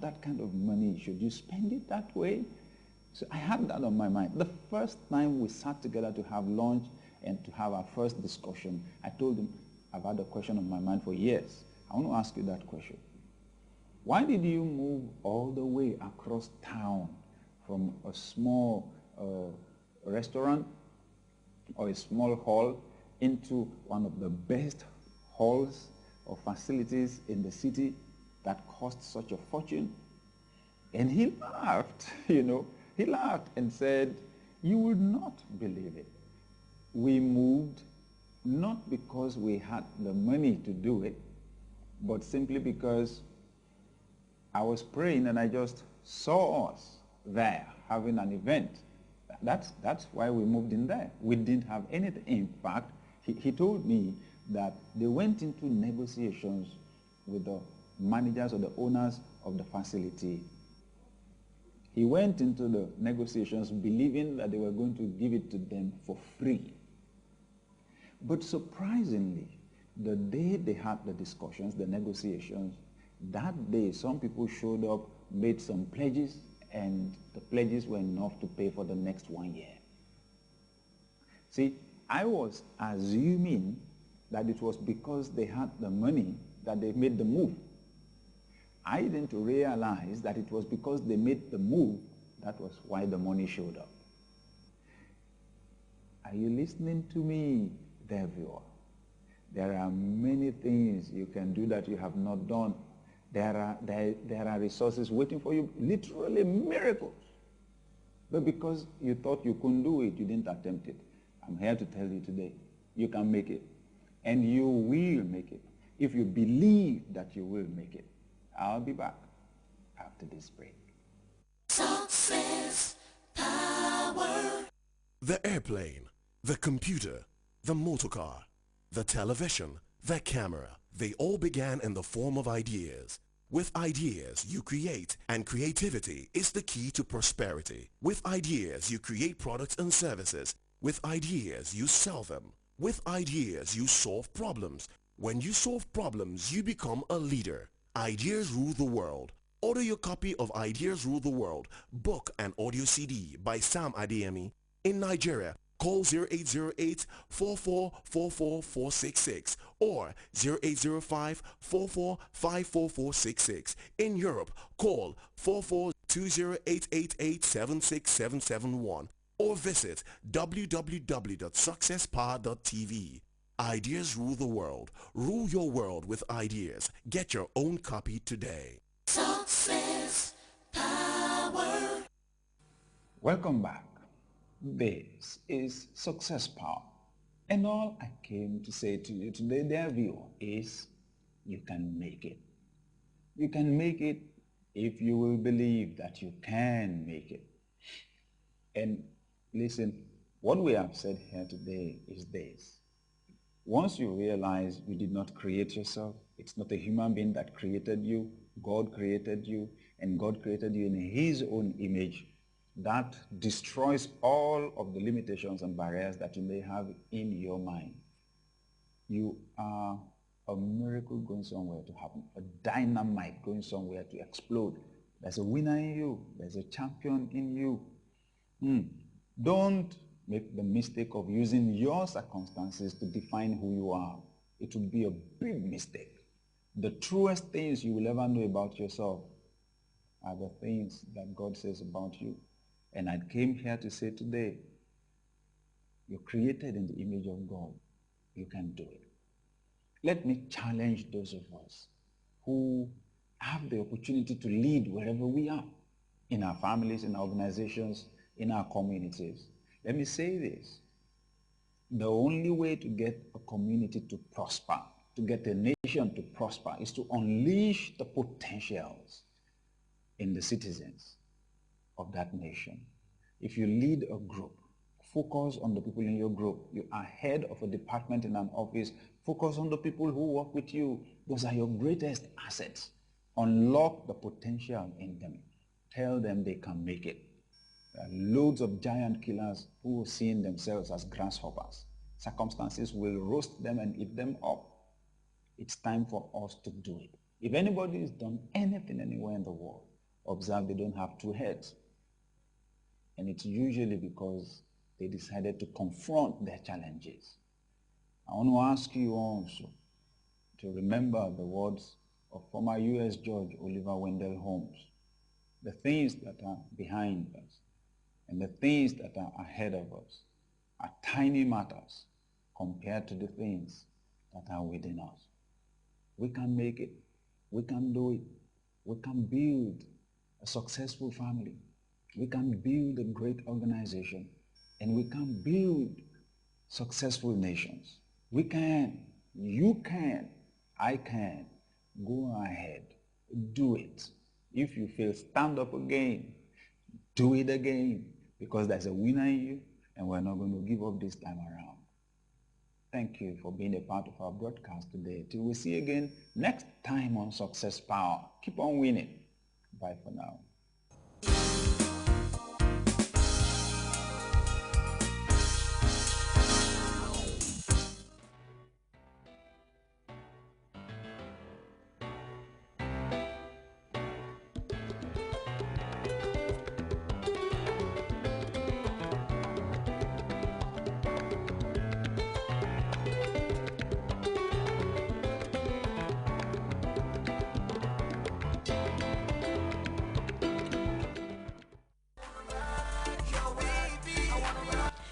that kind of money? Should you spend it that way? So I had that on my mind. The first time we sat together to have lunch and to have our first discussion, I told him, I've had a question on my mind for years. I want to ask you that question. Why did you move all the way across town from a small restaurant or a small hall into one of the best halls or facilities in the city that cost such a fortune? And he laughed, he laughed and said, you will not believe it. We moved not because we had the money to do it, but simply because I was praying and I just saw us there having an event. That's why we moved in there. We didn't have anything. In fact, he told me that they went into negotiations with the managers or the owners of the facility. He went into the negotiations believing that they were going to give it to them for free. But surprisingly, the day they had the discussions, the negotiations, that day some people showed up, made some pledges, and the pledges were enough to pay for the next 1 year. See, I was assuming that it was because they had the money that they made the move. I didn't realize that it was because they made the move, that was why the money showed up. Are you listening to me, dear viewer? There are many things you can do that you have not done. There are resources waiting for you, literally miracles. But because you thought you couldn't do it, you didn't attempt it. I'm here to tell you today, you can make it. And you will make it. If you believe that you will make it. I'll be back after this break. Success Power. The airplane, the computer, the motorcar, the television, the camera, they all began in the form of ideas. With ideas, you create, and creativity is the key to prosperity. With ideas, you create products and services. With ideas, you sell them. With ideas, you solve problems. When you solve problems, you become a leader. Ideas Rule the World. Order your copy of Ideas Rule the World, book and audio CD by Sam Adeyemi. In Nigeria, call 0808-4444-466 or 0805-4454-466. In Europe, call 442088876771 or visit www.successpower.tv. Ideas Rule the World. Rule your world with ideas. Get your own copy today. Success Power. Welcome back. This is Success Power. And all I came to say to you today, dear viewer, is you can make it. You can make it if you will believe that you can make it. And listen, what we have said here today is this. Once you realize you did not create yourself, it's not a human being that created you, God created you, and God created you in His own image, that destroys all of the limitations and barriers that you may have in your mind. You are a miracle going somewhere to happen, a dynamite going somewhere to explode. There's a winner in you. There's a champion in you. Don't make the mistake of using your circumstances to define who you are. It would be a big mistake. The truest things you will ever know about yourself are the things that God says about you. And I came here to say today, you're created in the image of God. You can do it. Let me challenge those of us who have the opportunity to lead wherever we are, in our families, in our organizations, in our communities. Let me say this. The only way to get a community to prosper, to get a nation to prosper, is to unleash the potentials in the citizens of that nation. If you lead a group, focus on the people in your group. You are head of a department in an office, focus on the people who work with you. Those are your greatest assets. Unlock the potential in them. Tell them they can make it. There are loads of giant killers who are seeing themselves as grasshoppers. Circumstances will roast them and eat them up. It's time for us to do it. If anybody has done anything anywhere in the world, observe they don't have two heads. And it's usually because they decided to confront their challenges. I want to ask you also to remember the words of former U.S. Judge Oliver Wendell Holmes. The things that are behind us and the things that are ahead of us are tiny matters compared to the things that are within us. We can make it. We can do it. We can build a successful family. We can build a great organization. And we can build successful nations. We can. You can. I can. Go ahead. Do it. If you fail, stand up again. Do it again. Because there's a winner in you, and we're not going to give up this time around. Thank you for being a part of our broadcast today. Till we see you again next time on Success Power. Keep on winning. Bye for now.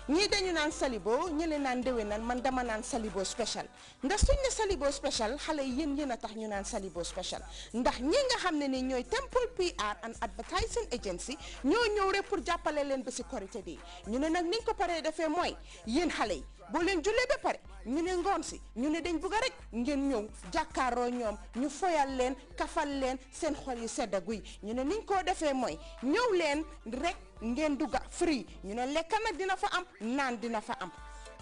ñii dañu naan salibo ñële naan déwénal man dama naan salibo special ndax suñ ne salibo special xale yéen a tax ñu naan salibo special ndax ñi nga xam ne ni ñooy Temple PR and Advertising Agency ñoo ñëw rek pour jàppale leen ba si korité bi ñu ne nag niñ ko paree defee mooy yéen xale yi boo leen jullee ba pare ñu ne ngoon si ñu ne dañ bugg rek ngeen ñëw jàkkaaroo ñoom ñu foyal leen kafal leen seen xol yi sedda guy ñu ne niñ koo defee mooy ñëw leen rek ngeen dugga free ñu ne lekk nag dina fa am naan dina fa am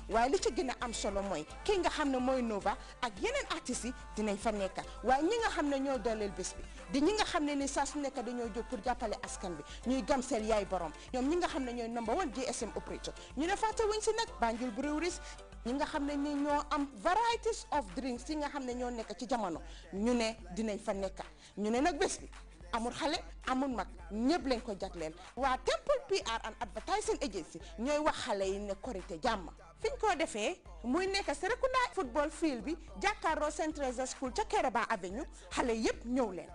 waaye li ci gën a am solo mooy ki nga xam ne mooy Nova ak yeneen artistes yi dinañ fa nekk waaye ñi nga xam ne ñoo dooleel bés bi di ñi nga xam ne ni saa su nekk dañoo jóg pour jàppale askan bi ñuy gamseel yaay borom ñoom ñi nga xam ne ñooy number 1 GSM operator ñu ne fàtte wuñ si nag Banjul Breweries ñi nga xam ne ni ñoo am varieties of drinks yi nga xam ne ñoo nekk ci jamono ñu ne dinañ fa nekk ñu ne nag bés bi amul xale amul mag ñëpp lañ ko jagleel waa Temple PR and Advertising Agency ñooy wax xale yi ne korité jàmm fiñ ko defee muy nekk Serekunda football field bi jàkkaarloo St. Teresa School ca Kereba Avenue xale yëpp ñëw leen.